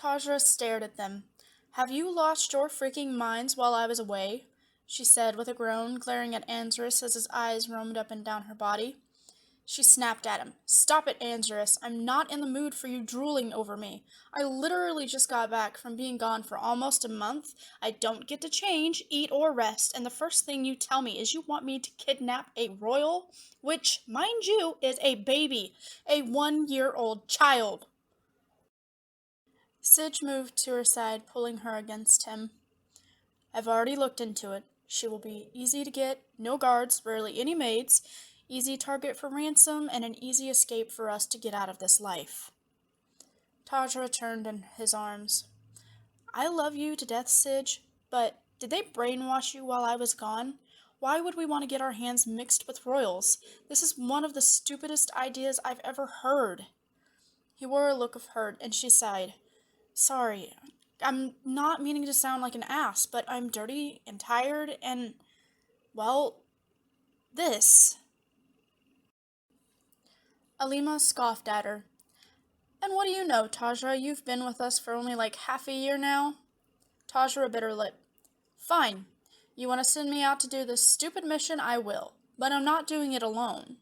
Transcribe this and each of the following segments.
Tajra stared at them. Have you lost your freaking minds while I was away? She said with a groan, glaring at Anzarus as his eyes roamed up and down her body. She snapped at him. Stop it, Anzarus. I'm not in the mood for you drooling over me. I literally just got back from being gone for almost a month. I don't get to change, eat, or rest, and the first thing you tell me is you want me to kidnap a royal, which, mind you, is a baby, a 1-year-old child. Sidge moved to her side, pulling her against him. I've already looked into it. She will be easy to get, no guards, rarely any maids, easy target for ransom, and an easy escape for us to get out of this life. Taj returned in his arms. I love you to death, Sidge, but did they brainwash you while I was gone? Why would we want to get our hands mixed with royals? This is one of the stupidest ideas I've ever heard. He wore a look of hurt, and she sighed. Sorry, I'm not meaning to sound like an ass, but I'm dirty and tired and, well, this. Alima scoffed at her. And what do you know, Tajra? You've been with us for only like half a year now? Tajra bit her lip. Fine. You want to send me out to do this stupid mission? I will. But I'm not doing it alone.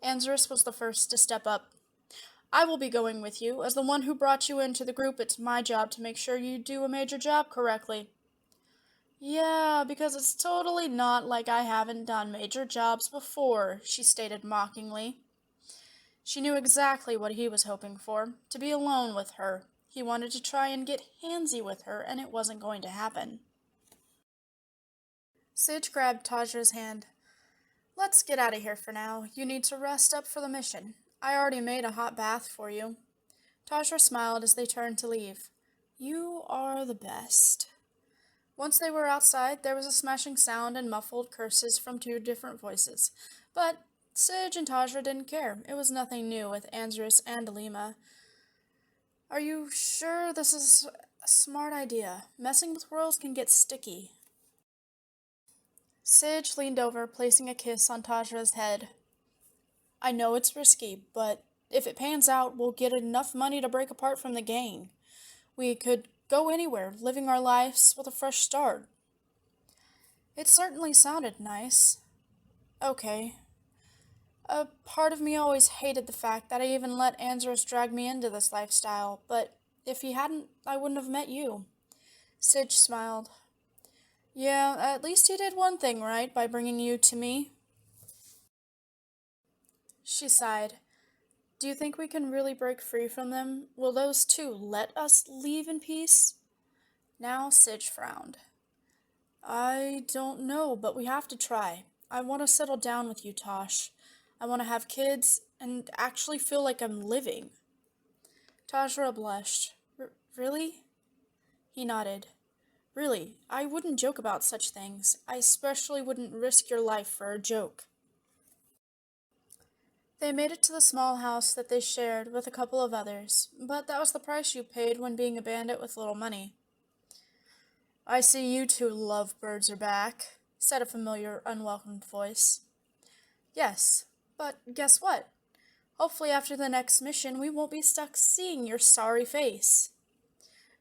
Anzarus was the first to step up. I will be going with you. As the one who brought you into the group, it's my job to make sure you do a major job correctly. Yeah, because it's totally not like I haven't done major jobs before, she stated mockingly. She knew exactly what he was hoping for, to be alone with her. He wanted to try and get handsy with her, and it wasn't going to happen. Sidge grabbed Tajra's hand. Let's get out of here for now. You need to rest up for the mission. I already made a hot bath for you. Tajra smiled as they turned to leave. You are the best. Once they were outside, there was a smashing sound and muffled curses from 2 different voices. But Sidge and Tajra didn't care. It was nothing new with Anzarus and Alima. Are you sure this is a smart idea? Messing with royals can get sticky. Sidge leaned over, placing a kiss on Tajra's head. I know it's risky, but if it pans out, we'll get enough money to break apart from the gang. We could go anywhere, living our lives with a fresh start. It certainly sounded nice. Okay. A part of me always hated the fact that I even let Anzarus drag me into this lifestyle, but if he hadn't, I wouldn't have met you. Sidge smiled. Yeah, at least he did one thing right by bringing you to me. She sighed. Do you think we can really break free from them? Will those 2 let us leave in peace? Now Sidge frowned. I don't know, but we have to try. I want to settle down with you, Tosh. I want to have kids and actually feel like I'm living. Tajra blushed. Really? He nodded. Really, I wouldn't joke about such things. I especially wouldn't risk your life for a joke. They made it to the small house that they shared with a couple of others, but that was the price you paid when being a bandit with little money. I see you 2 lovebirds are back, said a familiar, unwelcomed voice. Yes, but guess what? Hopefully after the next mission we won't be stuck seeing your sorry face.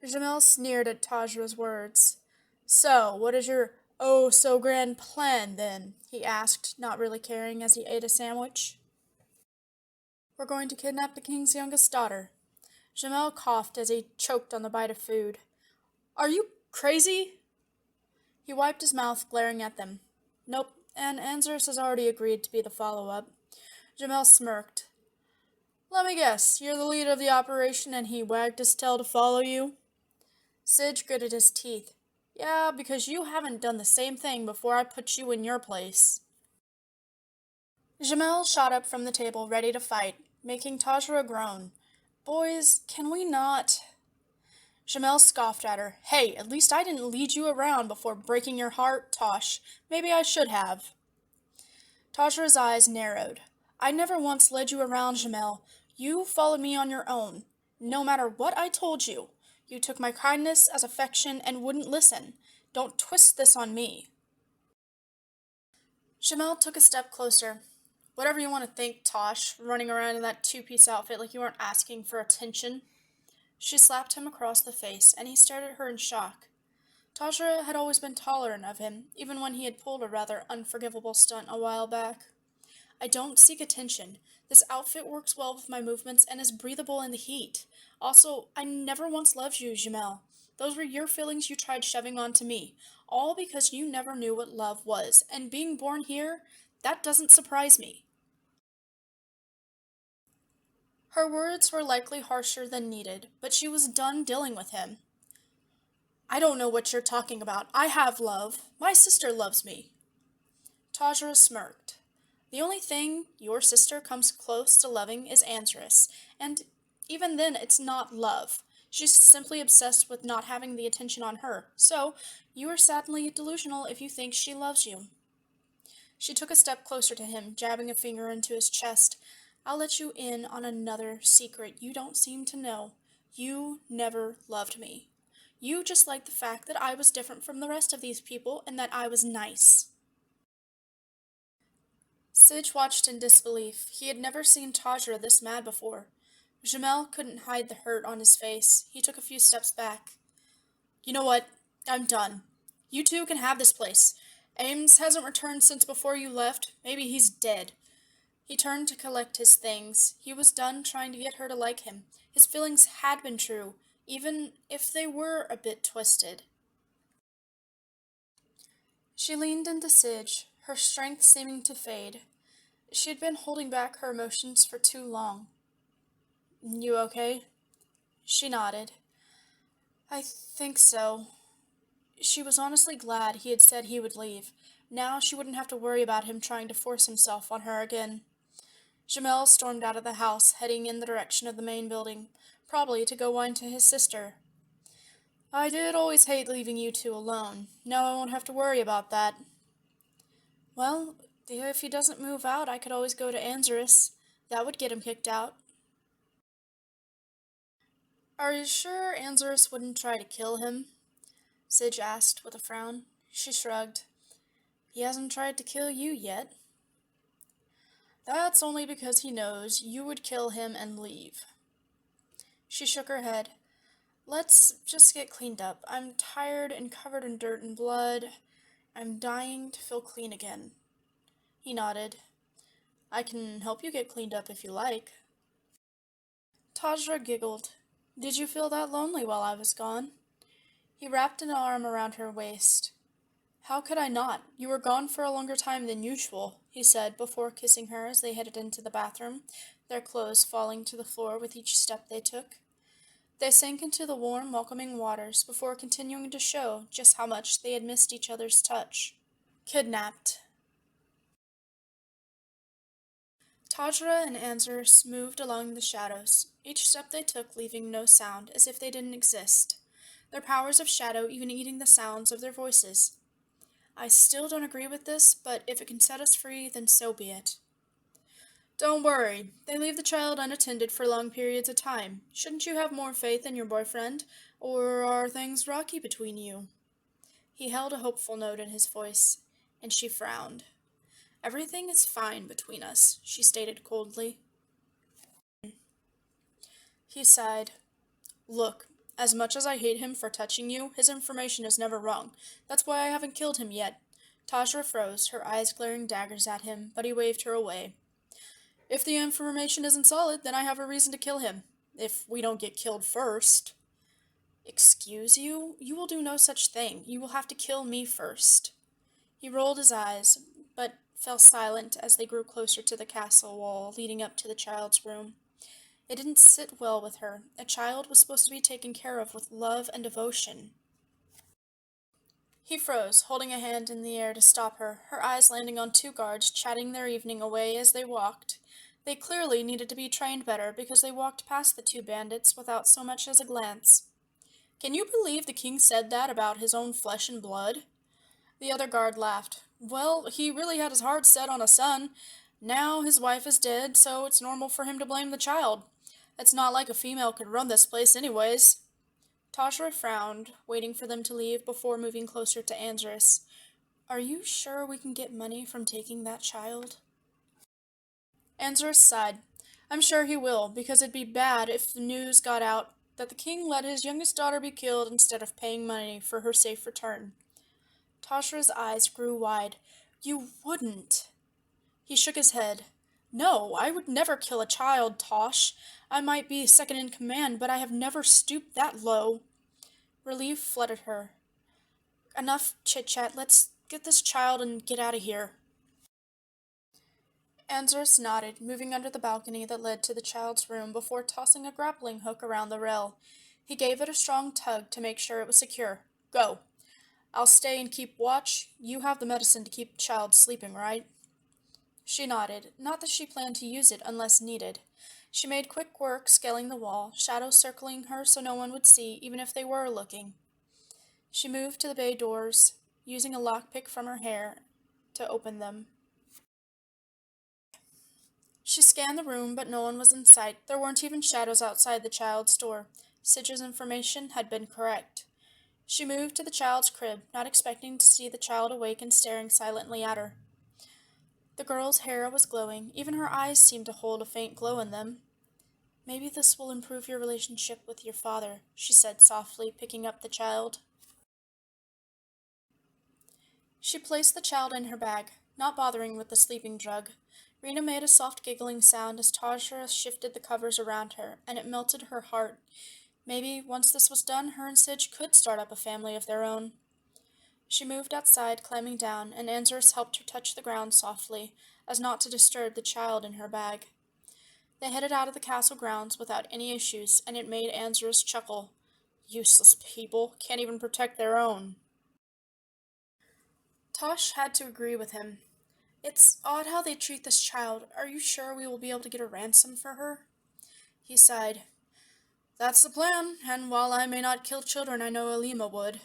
Jamel sneered at Tajra's words. So, what is your oh-so-grand plan, then? He asked, not really caring as he ate a sandwich. We're going to kidnap the king's youngest daughter. Jamel coughed as he choked on the bite of food. Are you crazy? He wiped his mouth, glaring at them. Nope, and Anzarus has already agreed to be the follow-up. Jamel smirked. Let me guess, you're the leader of the operation and he wagged his tail to follow you? Sidge gritted his teeth. Yeah, because you haven't done the same thing before I put you in your place. Jamel shot up from the table, ready to fight, making Tajra groan. Boys, can we not? Jamel scoffed at her. Hey, at least I didn't lead you around before breaking your heart, Tosh. Maybe I should have. Tajra's eyes narrowed. I never once led you around, Jamel. You followed me on your own. No matter what I told you. You took my kindness as affection and wouldn't listen. Don't twist this on me. Jamel took a step closer. Whatever you want to think, Tosh, running around in that 2-piece outfit like you weren't asking for attention. She slapped him across the face, and he stared at her in shock. Tajra had always been tolerant of him, even when he had pulled a rather unforgivable stunt a while back. I don't seek attention. This outfit works well with my movements and is breathable in the heat. Also, I never once loved you, Jamel. Those were your feelings you tried shoving onto me, all because you never knew what love was, and being born here, that doesn't surprise me. Her words were likely harsher than needed, but she was done dealing with him. I don't know what you're talking about. I have love. My sister loves me. Tajra smirked. The only thing your sister comes close to loving is Ansarus, and even then it's not love. She's simply obsessed with not having the attention on her, so you are sadly delusional if you think she loves you. She took a step closer to him, jabbing a finger into his chest. I'll let you in on another secret you don't seem to know. You never loved me. You just liked the fact that I was different from the rest of these people and that I was nice. Sidge watched in disbelief. He had never seen Tajra this mad before. Jamel couldn't hide the hurt on his face. He took a few steps back. You know what? I'm done. You two can have this place. Ames hasn't returned since before you left. Maybe he's dead. He turned to collect his things. He was done trying to get her to like him. His feelings had been true, even if they were a bit twisted. She leaned into Sidge, her strength seeming to fade. She had been holding back her emotions for too long. You okay? She nodded. I think so. She was honestly glad he had said he would leave. Now she wouldn't have to worry about him trying to force himself on her again. Jamel stormed out of the house, heading in the direction of the main building, probably to go whine to his sister. I did always hate leaving you two alone. Now I won't have to worry about that. Well, if he doesn't move out, I could always go to Ansarus. That would get him kicked out. Are you sure Ansarus wouldn't try to kill him? Sidge asked with a frown. She shrugged. He hasn't tried to kill you yet. That's only because he knows you would kill him and leave. She shook her head. Let's just get cleaned up. I'm tired and covered in dirt and blood. I'm dying to feel clean again. He nodded. I can help you get cleaned up if you like. Tajra giggled. Did you feel that lonely while I was gone? He wrapped an arm around her waist. How could I not? You were gone for a longer time than usual, he said before kissing her as they headed into the bathroom, their clothes falling to the floor with each step they took. They sank into the warm, welcoming waters before continuing to show just how much they had missed each other's touch. Kidnapped. Tajra and Ansarus moved along the shadows, each step they took leaving no sound, as if they didn't exist, their powers of shadow even eating the sounds of their voices. I still don't agree with this, but if it can set us free, then so be it. Don't worry, they leave the child unattended for long periods of time. Shouldn't you have more faith in your boyfriend, or are things rocky between you? He held a hopeful note in his voice, and she frowned. Everything is fine between us, she stated coldly. He sighed. Look, as much as I hate him for touching you, his information is never wrong. That's why I haven't killed him yet. Tajra froze, her eyes glaring daggers at him, but he waved her away. If the information isn't solid, then I have a reason to kill him. If we don't get killed first. Excuse you? You will do no such thing. You will have to kill me first. He rolled his eyes, but fell silent as they grew closer to the castle wall leading up to the child's room. It didn't sit well with her. A child was supposed to be taken care of with love and devotion. He froze, holding a hand in the air to stop her, her eyes landing on two guards chatting their evening away as they walked. They clearly needed to be trained better because they walked past the two bandits without so much as a glance. Can you believe the king said that about his own flesh and blood? The other guard laughed. Well, he really had his heart set on a son. Now his wife is dead, so it's normal for him to blame the child. It's not like a female could run this place anyways. Tajra frowned, waiting for them to leave before moving closer to Ansarus. Are you sure we can get money from taking that child? Ansarus sighed. I'm sure he will, because it'd be bad if the news got out that the king let his youngest daughter be killed instead of paying money for her safe return. Toshra's eyes grew wide. You wouldn't. He shook his head. No, I would never kill a child, Tosh. I might be second in command, but I have never stooped that low. Relief flooded her. Enough chit-chat. Let's get this child and get out of here. Anzorus nodded, moving under the balcony that led to the child's room before tossing a grappling hook around the rail. He gave it a strong tug to make sure it was secure. Go. I'll stay and keep watch. You have the medicine to keep the child sleeping, right? She nodded, not that she planned to use it unless needed. She made quick work scaling the wall, shadows circling her so no one would see, even if they were looking. She moved to the bay doors, using a lockpick from her hair to open them. She scanned the room, but no one was in sight. There weren't even shadows outside the child's door. Sidge's information had been correct. She moved to the child's crib, not expecting to see the child awake and staring silently at her. The girl's hair was glowing. Even her eyes seemed to hold a faint glow in them. Maybe this will improve your relationship with your father, she said softly, picking up the child. She placed the child in her bag, not bothering with the sleeping drug. Rena made a soft giggling sound as Tajra shifted the covers around her, and it melted her heart. Maybe, once this was done, her and Sidge could start up a family of their own. She moved outside, climbing down, and Anzorus helped her touch the ground softly, as not to disturb the child in her bag. They headed out of the castle grounds without any issues, and it made Anzorus chuckle. Useless people, can't even protect their own. Tosh had to agree with him. It's odd how they treat this child. Are you sure we will be able to get a ransom for her? He sighed. That's the plan, and while I may not kill children, I know Alima would.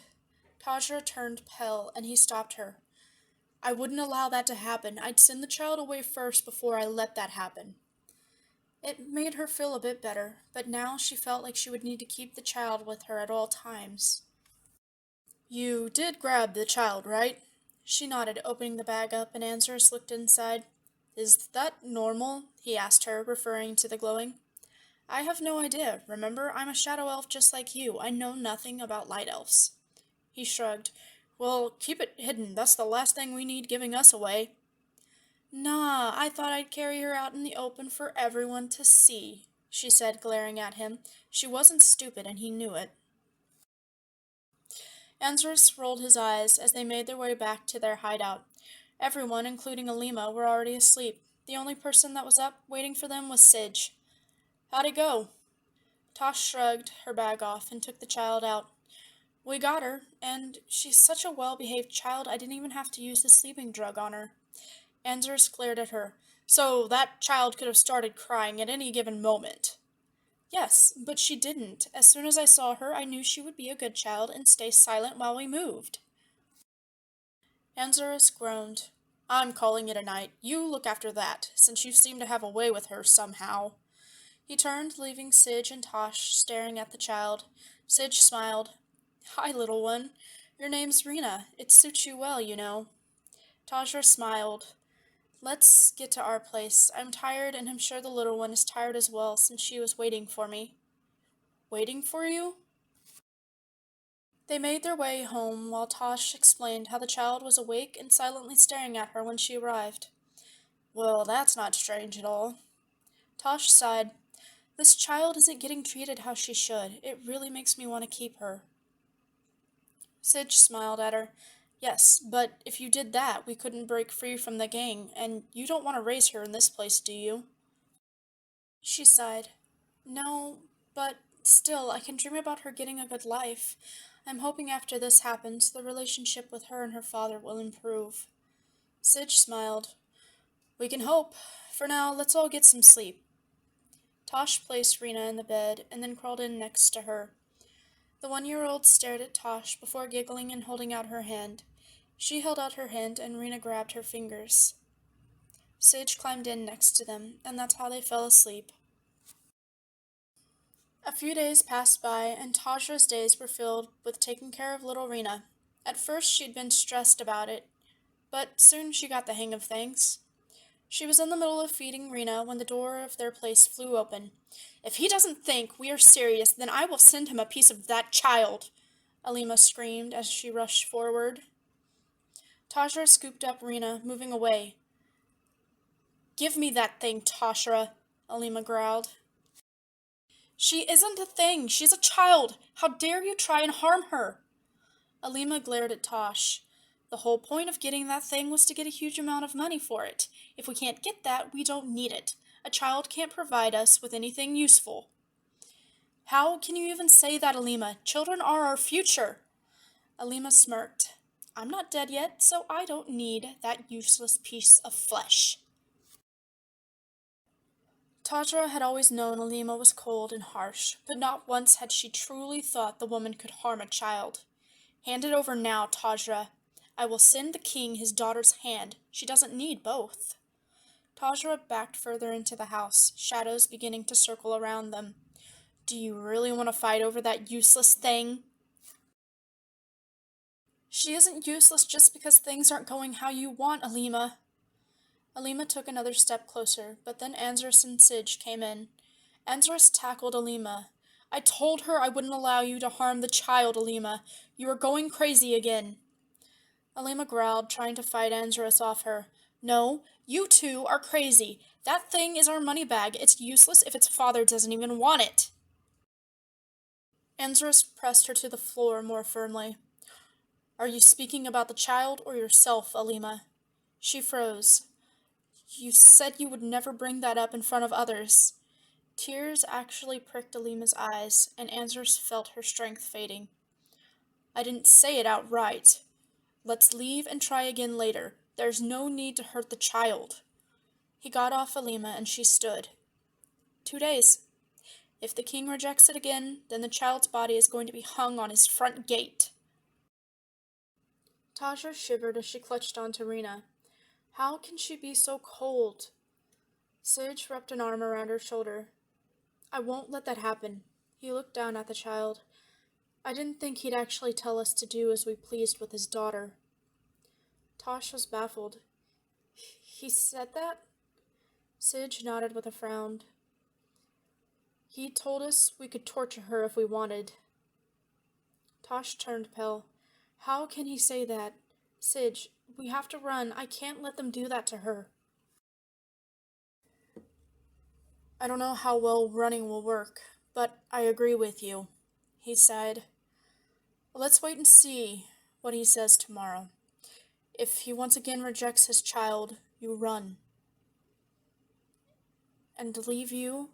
Tajra turned pale, and he stopped her. I wouldn't allow that to happen. I'd send the child away first before I let that happen. It made her feel a bit better, but now she felt like she would need to keep the child with her at all times. You did grab the child, right? She nodded, opening the bag up, and Anzorus looked inside. Is that normal? He asked her, referring to the glowing. I have no idea. Remember, I'm a shadow elf just like you. I know nothing about light elves. He shrugged. Well, keep it hidden. That's the last thing we need giving us away. Nah, I thought I'd carry her out in the open for everyone to see, she said, glaring at him. She wasn't stupid, and he knew it. Anzorus rolled his eyes as they made their way back to their hideout. Everyone, including Alima, were already asleep. The only person that was up, waiting for them, was Sidge. How'd it go? Tosh shrugged her bag off and took the child out. We got her, and she's such a well-behaved child I didn't even have to use the sleeping drug on her. Anzorus glared at her. So that child could have started crying at any given moment. Yes, but she didn't. As soon as I saw her, I knew she would be a good child and stay silent while we moved. Anzorus groaned. I'm calling it a night. You look after that, since you seem to have a way with her somehow. He turned, leaving Sidge and Tosh staring at the child. Sidge smiled. Hi, little one. Your name's Rena. It suits you well, you know. Tajra smiled. Let's get to our place. I'm tired, and I'm sure the little one is tired as well, since she was waiting for me. Waiting for you? They made their way home while Tosh explained how the child was awake and silently staring at her when she arrived. Well, that's not strange at all. Tosh sighed. This child isn't getting treated how she should. It really makes me want to keep her. Sidge smiled at her. Yes, but if you did that, we couldn't break free from the gang, and you don't want to raise her in this place, do you? She sighed. No, but still, I can dream about her getting a good life. I'm hoping after this happens, the relationship with her and her father will improve. Sidge smiled. We can hope. For now, let's all get some sleep. Tosh placed Rena in the bed and then crawled in next to her. The 1-year-old stared at Tosh before giggling and holding out her hand. She held out her hand and Rena grabbed her fingers. Sidge climbed in next to them, and that's how they fell asleep. A few days passed by, and Tajra's days were filled with taking care of little Rena. At first she'd been stressed about it, but soon she got the hang of things. She was in the middle of feeding Rena when the door of their place flew open. "If he doesn't think we are serious, then I will send him a piece of that child," Alima screamed as she rushed forward. Tajra scooped up Rena, moving away. "Give me that thing, Tashra," Alima growled. "She isn't a thing. She's a child. How dare you try and harm her?" Alima glared at Tosh. "The whole point of getting that thing was to get a huge amount of money for it. If we can't get that, we don't need it. A child can't provide us with anything useful." "How can you even say that, Alima? Children are our future." Alima smirked. "I'm not dead yet, so I don't need that useless piece of flesh." Tajra had always known Alima was cold and harsh, but not once had she truly thought the woman could harm a child. "Hand it over now, Tajra. I will send the king his daughter's hand. She doesn't need both." Tajra backed further into the house, shadows beginning to circle around them. "Do you really want to fight over that useless thing?" "She isn't useless just because things aren't going how you want, Alima." Alima took another step closer, but then Anzarus and Sige came in. Anzarus tackled Alima. "I told her I wouldn't allow you to harm the child, Alima. You are going crazy again." Alima growled, trying to fight Anzarus off her. "No, you two are crazy. That thing is our money bag. It's useless if its father doesn't even want it." Anzarus pressed her to the floor more firmly. "Are you speaking about the child or yourself, Alima?" She froze. "You said you would never bring that up in front of others." Tears actually pricked Alima's eyes, and Anzarus felt her strength fading. "I didn't say it outright. Let's leave and try again later. There's no need to hurt the child." He got off Alima, and she stood. 2 days. If the king rejects it again, then the child's body is going to be hung on his front gate." Tajra shivered as she clutched onto Rena. How can she be so cold? Sage wrapped an arm around her shoulder. "I won't let that happen." He looked down at the child. "I didn't think he'd actually tell us to do as we pleased with his daughter." Tosh was baffled. "He said that?" Sage nodded with a frown. "He told us we could torture her if we wanted." Tosh turned pale. "How can he say that? Sage, we have to run. I can't let them do that to her." "I don't know how well running will work, but I agree with you," he sighed. "Let's wait and see what he says tomorrow. If he once again rejects his child, you run." "And leave you?"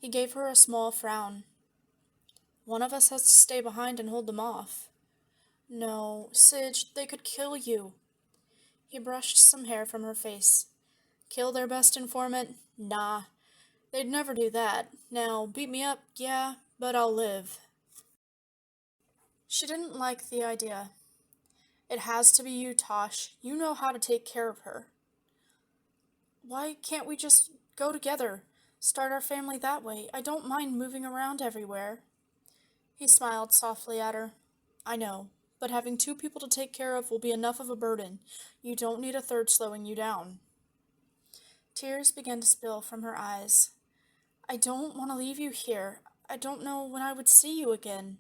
He gave her a small frown. "One of us has to stay behind and hold them off." "No, Sige, they could kill you." He brushed some hair from her face. "Kill their best informant? Nah. They'd never do that. Now, beat me up, yeah, but I'll live." She didn't like the idea. "It has to be you, Tosh. You know how to take care of her." "Why can't we just go together? Start our family that way. I don't mind moving around everywhere." He smiled softly at her. "I know, but having two people to take care of will be enough of a burden. You don't need a third slowing you down." Tears began to spill from her eyes. "I don't want to leave you here. I don't know when I would see you again."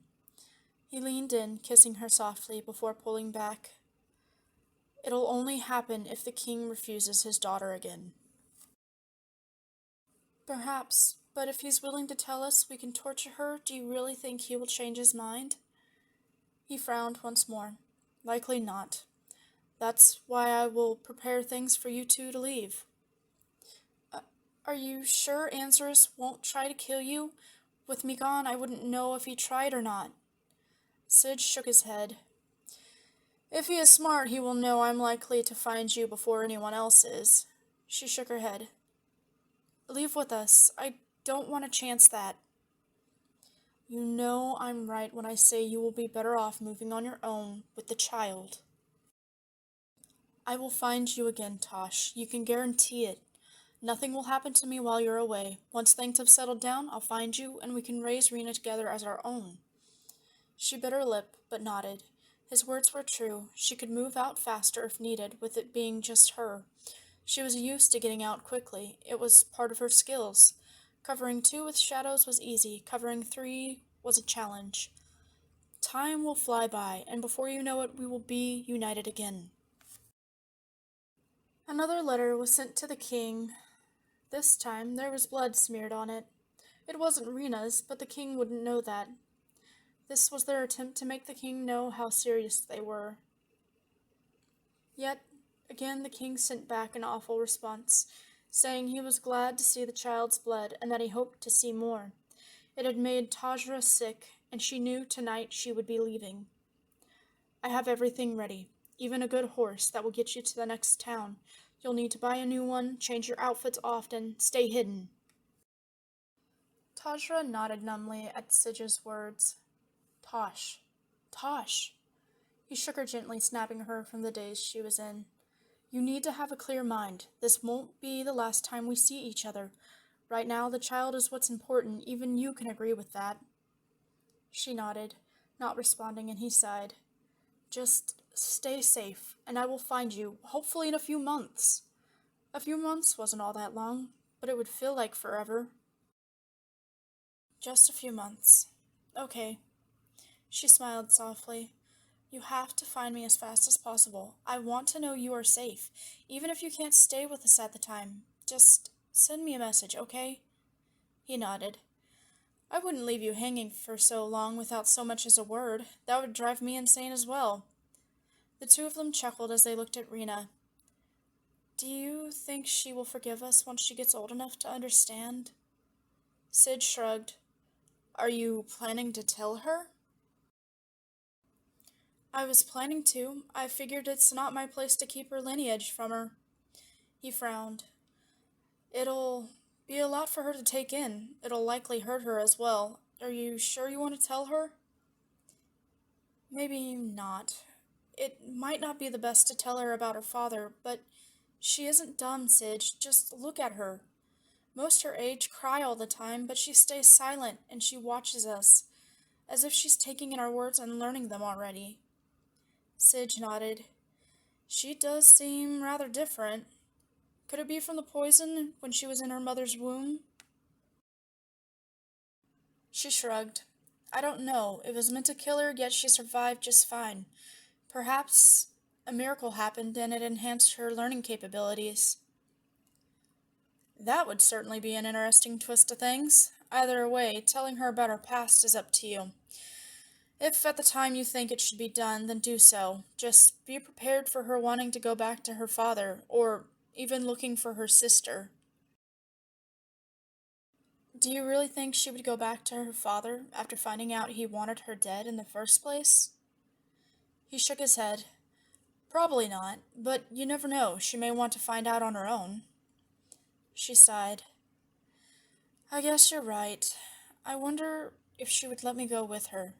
He leaned in, kissing her softly before pulling back. "It'll only happen if the king refuses his daughter again." "Perhaps, but if he's willing to tell us we can torture her, do you really think he will change his mind?" He frowned once more. "Likely not. That's why I will prepare things for you two to leave." Are you sure Anzarus won't try to kill you? With me gone, I wouldn't know if he tried or not." Sid shook his head. "If he is smart, he will know I'm likely to find you before anyone else is." She shook her head. "Leave with us. I don't want to chance that." "You know I'm right when I say you will be better off moving on your own with the child." "I will find you again, Tosh. You can guarantee it. Nothing will happen to me while you're away. Once things have settled down, I'll find you, and we can raise Rena together as our own." She bit her lip, but nodded. His words were true. She could move out faster if needed, with it being just her. She was used to getting out quickly. It was part of her skills. Covering 2 with shadows was easy. Covering 3 was a challenge. Time will fly by, and before you know it, we will be united again. Another letter was sent to the king. This time there was blood smeared on it. It wasn't Rena's, but the king wouldn't know that. This was their attempt to make the king know how serious they were. Yet, again the king sent back an awful response, saying he was glad to see the child's blood and that he hoped to see more. It had made Tajra sick, and she knew tonight she would be leaving. I have everything ready, even a good horse that will get you to the next town. You'll need to buy a new one, change your outfits often, stay hidden. Tajra nodded numbly at Sidge's words. Tosh. Tosh. He shook her gently, snapping her from the daze she was in. You need to have a clear mind. This won't be the last time we see each other. Right now, the child is what's important. Even you can agree with that. She nodded, not responding, and he sighed. Just stay safe, and I will find you, hopefully in a few months. A few months wasn't all that long, but it would feel like forever. Just a few months. Okay. She smiled softly. You have to find me as fast as possible. I want to know you are safe, even if you can't stay with us at the time. Just send me a message, okay? He nodded. I wouldn't leave you hanging for so long without so much as a word. That would drive me insane as well. The two of them chuckled as they looked at Rena. Do you think she will forgive us once she gets old enough to understand? Sid shrugged. Are you planning to tell her? I was planning to. I figured it's not my place to keep her lineage from her. He frowned. It'll be a lot for her to take in. It'll likely hurt her as well. Are you sure you want to tell her? Maybe not. It might not be the best to tell her about her father, but she isn't dumb, Sidge. Just look at her. Most her age cry all the time, but she stays silent and she watches us, as if she's taking in our words and learning them already. Sidge nodded. She does seem rather different. Could it be from the poison when she was in her mother's womb? She shrugged. I don't know. It was meant to kill her, yet she survived just fine. Perhaps a miracle happened and it enhanced her learning capabilities. That would certainly be an interesting twist to things. Either way, telling her about her past is up to you. If at the time you think it should be done, then do so. Just be prepared for her wanting to go back to her father, or even looking for her sister. Do you really think she would go back to her father after finding out he wanted her dead in the first place? He shook his head. Probably not, but you never know. She may want to find out on her own. She sighed. I guess you're right. I wonder if she would let me go with her.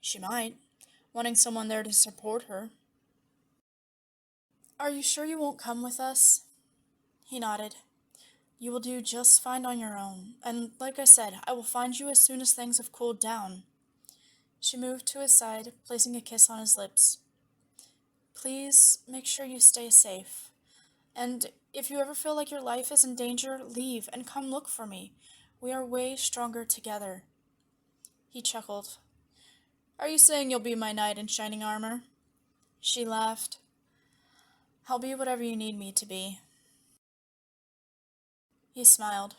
She might, wanting someone there to support her. Are you sure you won't come with us? He nodded. You will do just fine on your own, and like I said, I will find you as soon as things have cooled down. She moved to his side, placing a kiss on his lips. Please make sure you stay safe. And if you ever feel like your life is in danger, leave and come look for me. We are way stronger together. He chuckled. Are you saying you'll be my knight in shining armor? She laughed. I'll be whatever you need me to be. He smiled.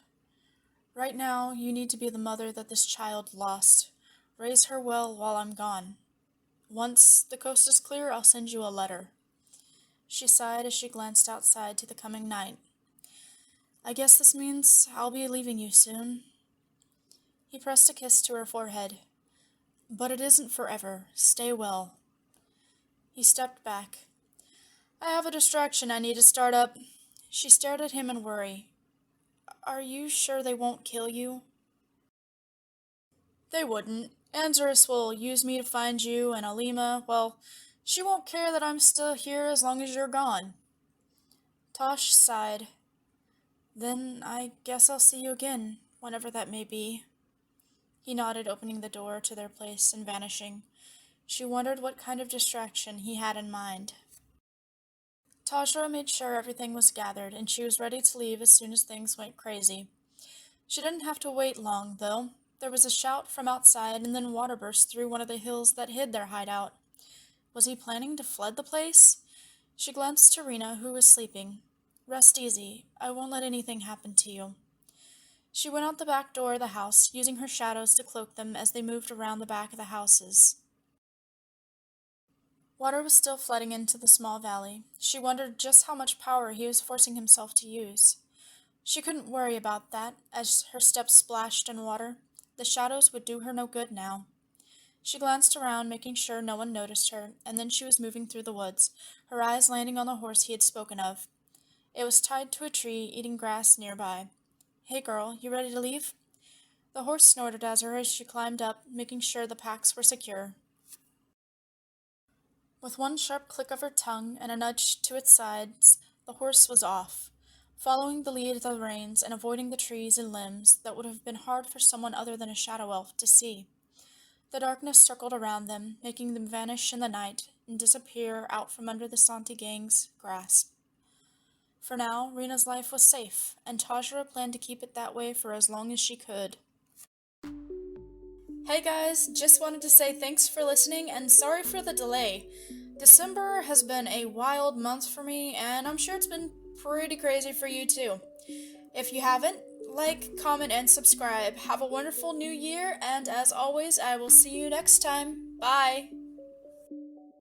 Right now, you need to be the mother that this child lost. Raise her well while I'm gone. Once the coast is clear, I'll send you a letter. She sighed as she glanced outside to the coming night. I guess this means I'll be leaving you soon. He pressed a kiss to her forehead. But it isn't forever. Stay well. He stepped back. I have a distraction I need to start up. She stared at him in worry. Are you sure they won't kill you? They wouldn't. Anzarus will use me to find you, and Alima, well, she won't care that I'm still here as long as you're gone. Tosh sighed. Then I guess I'll see you again, whenever that may be. He nodded, opening the door to their place and vanishing. She wondered what kind of distraction he had in mind. Tajra made sure everything was gathered, and she was ready to leave as soon as things went crazy. She didn't have to wait long, though. There was a shout from outside, and then water burst through one of the hills that hid their hideout. Was he planning to flood the place? She glanced to Rena, who was sleeping. Rest easy. I won't let anything happen to you. She went out the back door of the house, using her shadows to cloak them as they moved around the back of the houses. Water was still flooding into the small valley. She wondered just how much power he was forcing himself to use. She couldn't worry about that as her steps splashed in water. The shadows would do her no good now. She glanced around, making sure no one noticed her, and then she was moving through the woods, her eyes landing on the horse he had spoken of. It was tied to a tree, eating grass nearby. Hey girl, you ready to leave? The horse snorted at her as she climbed up, making sure the packs were secure. With one sharp click of her tongue and a nudge to its sides, the horse was off, following the lead of the reins and avoiding the trees and limbs that would have been hard for someone other than a shadow elf to see. The darkness circled around them, making them vanish in the night and disappear out from under the Santi gang's grasp. For now, Rena's life was safe, and Tajra planned to keep it that way for as long as she could. Hey guys, just wanted to say thanks for listening and sorry for the delay. December has been a wild month for me, and I'm sure it's been pretty crazy for you too. If you haven't, like, comment, and subscribe. Have a wonderful new year, and as always, I will see you next time. Bye!